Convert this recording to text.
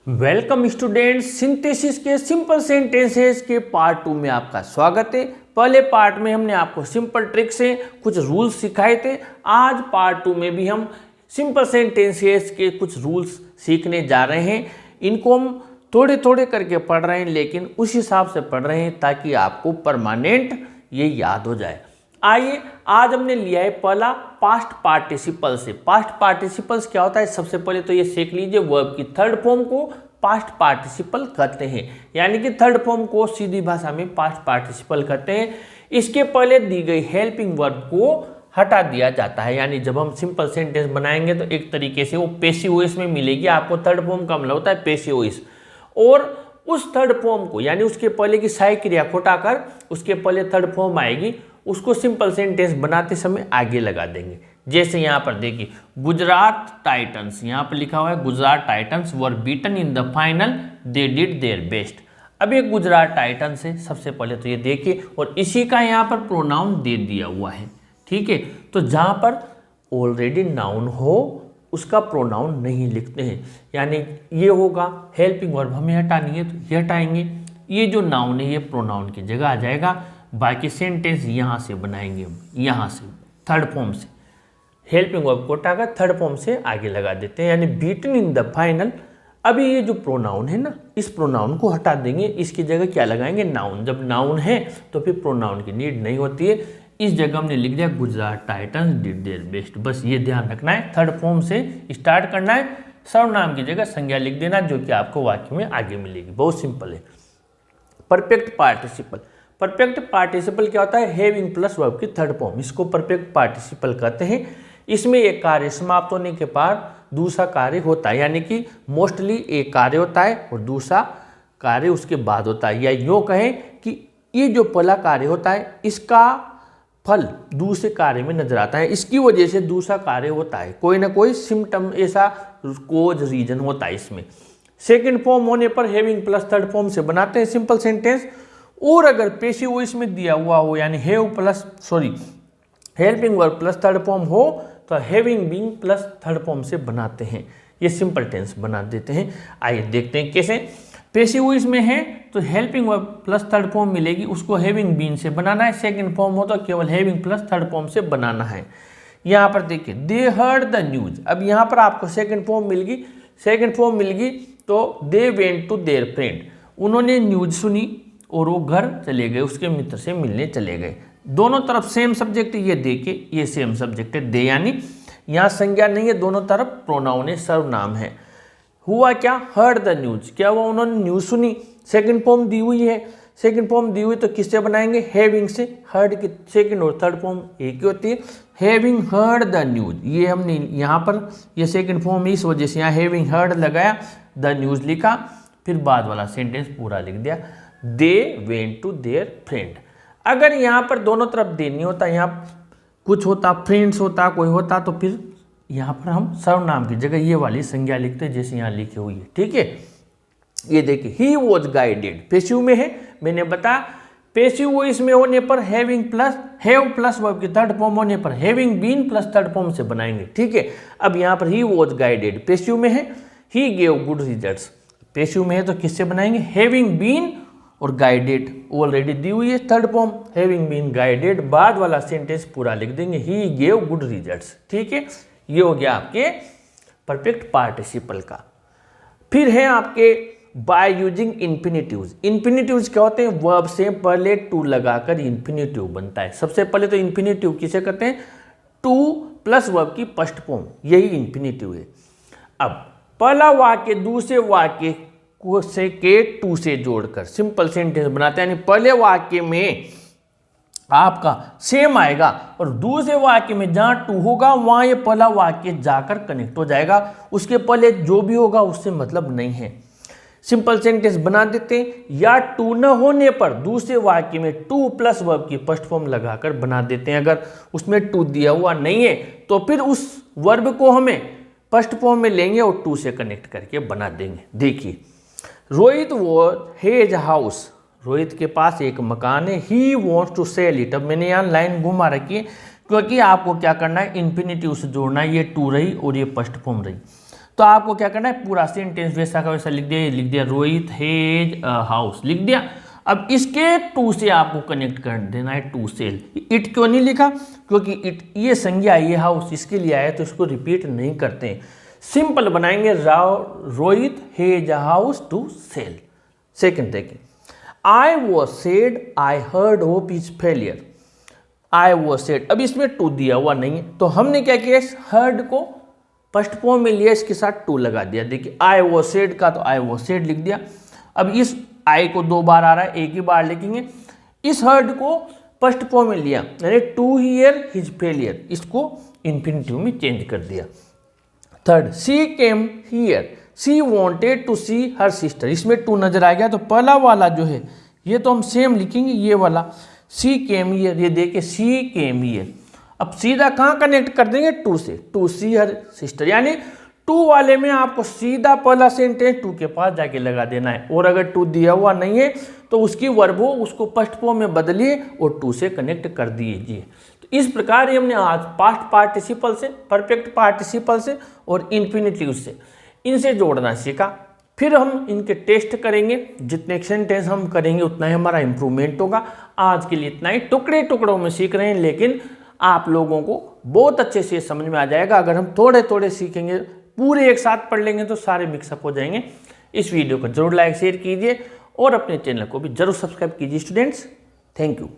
Welcome students, synthesis के simple sentences के part 2 में आपका स्वागत है। पहले पार्ट में हमने आपको सिंपल ट्रिक से कुछ रूल्स सिखाए थे। आज पार्ट 2 में भी हम सिंपल सेंटेंसेस के कुछ रूल्स सीखने जा रहे हैं। इनको हम थोड़े थोड़े करके पढ़ रहे हैं, लेकिन उस हिसाब से पढ़ रहे हैं ताकि आपको परमानेंट ये याद हो जाए। आइए, आज हमने लिया है पहला पास्ट पार्टिसिपल से। पास्ट पार्टिसिपल्स क्या होता है, सबसे पहले तो ये सीख लीजिए। वर्ब की थर्ड फॉर्म को पास्ट पार्टिसिपल कहते हैं, यानी कि थर्ड फॉर्म को सीधी भाषा में पास्ट पार्टिसिपल कहते हैं। इसके पहले दी गई हेल्पिंग वर्ब को हटा दिया जाता है, यानी जब हम सिंपल सेंटेंस बनाएंगे तो एक तरीके से वो पेसिव वॉइस में मिलेगी आपको। थर्ड फॉर्म का मतलब होता है पेसिव वॉइस, और उस थर्ड फॉर्म को यानी उसके पहले की सहायक क्रिया को हटाकर उसके पहले थर्ड फॉर्म आएगी, उसको सिंपल सेंटेंस बनाते समय आगे लगा देंगे। जैसे यहाँ पर देखिए, गुजरात टाइटंस, यहाँ पर लिखा हुआ है Gujarat Titans were beaten in the final, they did their best. अब ये गुजरात टाइटंस है, सबसे पहले तो ये देखिए, और इसी का यहाँ पर प्रोनाउन दे दिया हुआ है। ठीक है, तो जहाँ पर ऑलरेडी नाउन हो उसका प्रोनाउन नहीं लिखते हैं, यानी ये होगा हेल्पिंग वर्ब हमें हटानी है तो ये हटाएंगे। ये जो नाउन है ये प्रोनाउन की जगह आ जाएगा। बाकी सेंटेंस यहाँ से बनाएंगे हम, यहाँ से थर्ड फॉर्म से हेल्पिंग वर्ब को हटाकर थर्ड फॉर्म से आगे लगा देते हैं, यानी बीटन इन द फाइनल। अभी ये जो प्रोनाउन है ना, इस प्रोनाउन को हटा देंगे, इसकी जगह क्या लगाएंगे, नाउन। जब नाउन है तो फिर प्रोनाउन की नीड नहीं होती है। इस जगह हमने लिख दिया Gujarat Titans did their best. बस ये ध्यान रखना है, थर्ड फॉर्म से स्टार्ट करना है, सर्वनाम की जगह संज्ञा लिख देना, जो कि आपको वाक्य में आगे मिलेगी। बहुत सिंपल है। परफेक्ट पार्टिसिपल, परफेक्ट पार्टिसिपल क्या होता है, हैविंग प्लस वर्ब की थर्ड फॉर्म, इसको परफेक्ट पार्टिसिपल कहते हैं। इसमें एक कार्य समाप्त होने के बाद दूसरा कार्य होता है, यानी कि मोस्टली एक कार्य होता है और दूसरा कार्य उसके बाद होता है। या यूँ कहें कि ये जो पहला कार्य होता है इसका फल दूसरे कार्य में नजर आता है, इसकी वजह से दूसरा कार्य होता है। कोई ना कोई सिम्टम, ऐसा कोज रीजन होता है इसमें। सेकेंड फॉर्म होने पर हैविंग प्लस थर्ड फॉर्म से बनाते हैं सिंपल सेंटेंस। और अगर पेसिव वॉइस में दिया हुआ हो, यानी helping verb plus third form हो तो having being plus third form से बनाते हैं, ये सिंपल टेंस बना देते हैं। आइए देखते हैं कैसे। पेसिव वॉइस में है तो helping verb plus third form मिलेगी, उसको हैविंग बीन से बनाना है। सेकंड फॉर्म हो तो केवल हैविंग प्लस थर्ड फॉर्म से बनाना है। यहाँ पर देखिए, दे हर्ड द न्यूज। अब यहाँ पर आपको सेकंड फॉर्म मिल गई तो they went to their friend, उन्होंने न्यूज सुनी और वो घर चले गए, उसके मित्र से मिलने चले गए। दोनों तरफ सेम सब्जेक्ट, ये देखिए ये सेम सब्जेक्ट है दे, यानी यहाँ संज्ञा नहीं है, दोनों तरफ प्रोनाउन है, सर्वनाम है। हुआ क्या, हर्ड द न्यूज, क्या हुआ, उन्होंने न्यूज सुनी। सेकंड फॉर्म दी हुई है, सेकंड फॉर्म दी हुई तो किससे बनाएंगे, हैविंग से। हर्ड की सेकंड और थर्ड फॉर्म एक ही होती है, हैविंग हर्ड द न्यूज। ये हमने यहाँ पर ये सेकंड फॉर्म है, इस वजह से यहाँ हैविंग हर्ड लगाया, द न्यूज लिखा, फिर बाद वाला सेंटेंस पूरा लिख दिया, they went to their friend. अगर यहाँ पर दोनों तरफ दे नहीं होता, यहाँ कुछ होता, फ्रेंड्स होता, कोई होता, तो फिर यहाँ पर हम सर्वनाम की जगह ये वाली संज्ञा लिखते हैं जैसे यहाँ लिखी हुई है। ठीक है, ये देखिए, ही वॉज गाइडेड, पेसिव में है, मैंने बताया पेसिव वॉइस में होने पर having plus have plus verb की थर्ड फॉर्म होने पर having been plus third form से बनाएंगे। ठीक है, अब यहाँ पर ही वॉज गाइडेड पेसिव में है, he gave good results passive में है तो किससे बनाएंगे, हैविंग बीन और गाइडेड ऑलरेडी दी हुई है third form, having been guided, बाद वाला सेंटेंस पूरा लिख देंगे, ही गेव गुड रिजल्ट्स। ठीक है, ये हो गया आपके परफेक्ट पार्टिसिपल का। फिर है आपके बाय यूजिंग इन्फिनिटिव्स। इन्फिनिटिव्स क्या होते हैं, वर्ब से पहले टू लगाकर इन्फिनिटिव बनता है। सबसे पहले तो इन्फिनिटिव किसे कहते हैं, टू प्लस वर्ब की फर्स्ट फॉर्म, यही इन्फिनिटिव है। अब पहला वाक्य दूसरे वाक्य को से के टू से जोड़कर सिंपल सेंटेंस बनाते हैं, यानी पहले वाक्य में आपका सेम आएगा और दूसरे वाक्य में जहां टू होगा वहां ये पहला वाक्य जाकर कनेक्ट हो जाएगा, उसके पहले जो भी होगा उससे मतलब नहीं है। सिंपल सेंटेंस बना देते हैं, या टू न होने पर दूसरे वाक्य में टू प्लस वर्ब की फर्स्ट फॉर्म लगाकर बना देते हैं। अगर उसमें टू दिया हुआ नहीं है तो फिर उस वर्ब को हमें फर्स्ट फॉर्म में लेंगे और टू से कनेक्ट करके बना देंगे। देखिए, रोहित वो हेज हाउस, रोहित के पास एक मकान है, he wants to sell it. अब मैंने यहाँ लाइन घुमा रखी है क्योंकि आपको क्या करना है, इन्फिनिटिव से जोड़ना है। ये टू रही और ये फर्स्ट फॉर्म रही, तो आपको क्या करना है, पूरा सेंटेंस वैसा का वैसा लिख दिया रोहित हैज अ हाउस लिख दिया। अब इसके टू से आपको कनेक्ट कर देना है टू सेल। इट क्यों नहीं लिखा, क्योंकि इट ये संज्ञा ये हाउस इसके लिए आया तो इसको रिपीट नहीं करते हैं, सिंपल बनाएंगे Rohit has a house to sell. Second देखिए, I was said I heard hope is failure. I was said, अब इसमें टू दिया हुआ नहीं है तो हमने क्या किया, इस हर्ड को फर्स्ट फॉर्म में लिया, इसके साथ टू लगा दिया। देखिए आई वॉज सेड का तो आई वॉज सेड लिख दिया। अब इस आई को 2 बार आ रहा है, एक ही बार लिखेंगे। इस हर्ड को फर्स्ट फॉर्म में लिया, यानी टू हियर हिज फेलियर, इसको इन्फिनिटिव में चेंज कर दिया। Third, she came here, she wanted to see her sister, इसमें टू नजर आ गया तो पहला वाला जो है ये तो हम सेम लिखेंगे, ये वाला सी केम हियर, ये देखिए सी केम हियर। अब सीधा कहाँ कनेक्ट कर देंगे, टू से, टू सी हर सिस्टर, यानी टू वाले में आपको सीधा पहला सेंटेंस टू के पास जाके लगा देना है। और अगर टू दिया हुआ नहीं है तो उसकी वर्ब हो उसको फर्स्ट फॉर्म में बदलिए और टू से कनेक्ट कर दीजिए। तो इस प्रकार ही हमने आज पास्ट पार्टिसिपल से, परफेक्ट पार्टिसिपल से और इन्फिनिटिव से इनसे जोड़ना सीखा। फिर हम इनके टेस्ट करेंगे, जितने सेंटेंस हम करेंगे उतना ही हमारा इंप्रूवमेंट होगा। आज के लिए इतना ही, टुकड़े टुकड़ों में सीख रहे हैं लेकिन आप लोगों को बहुत अच्छे से समझ में आ जाएगा। अगर हम थोड़े थोड़े सीखेंगे, पूरे एक साथ पढ़ लेंगे तो सारे मिक्सअप हो जाएंगे। इस वीडियो को जरूर लाइक शेयर कीजिए और अपने चैनल को भी जरूर सब्सक्राइब कीजिए स्टूडेंट्स। Thank you.